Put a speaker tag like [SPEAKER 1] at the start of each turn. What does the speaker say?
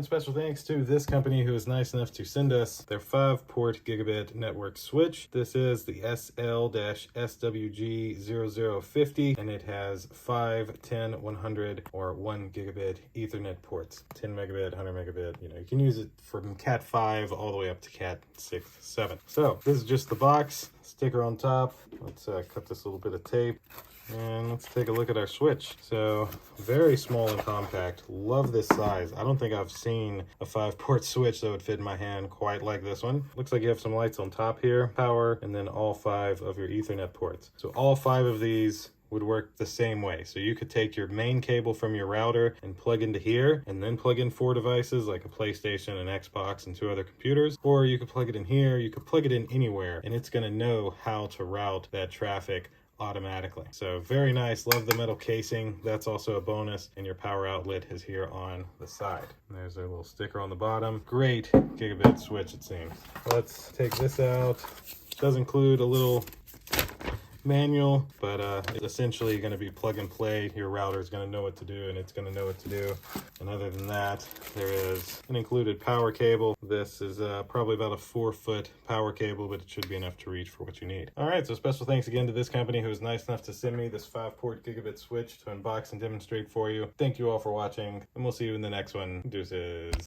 [SPEAKER 1] And special thanks to this company who was nice enough to send us their 5-port gigabit network switch. This is the SL-SWG0050, and it has 5, 10, 100, or 1 gigabit Ethernet ports. 10 megabit, 100 megabit, you can use it from Cat 5 all the way up to Cat 6, 7. So this is just the box, sticker on top. Let's cut this little bit of tape. And let's take a look at our switch. So very small and compact. Love this size. I don't think I've seen a 5-port switch that would fit in my hand quite like this one. Looks like you have some lights on top here, power, and then all 5 of your Ethernet ports. So all 5 of these would work the same way. So you could take your main cable from your router and plug into here, and then plug in 4 devices like a PlayStation, an Xbox, and 2 other computers. Or you could plug it in here, you could plug it in anywhere, and it's gonna know how to route that traffic automatically. So very nice. Love the metal casing. That's also a bonus. And your power outlet is here on the side. And there's a little sticker on the bottom. Great gigabit switch, it seems. Let's take this out. It does include a little manual, but it's essentially going to be plug and play. Your router is going to know what to do, and it's going to know what to do. And other than that, there is an included power cable. This is probably about a 4-foot power cable, but it should be enough to reach for what you need. All right, so special thanks again to this company who was nice enough to send me this 5-port gigabit switch to unbox and demonstrate for you. Thank you all for watching, and we'll see you in the next one. Deuces.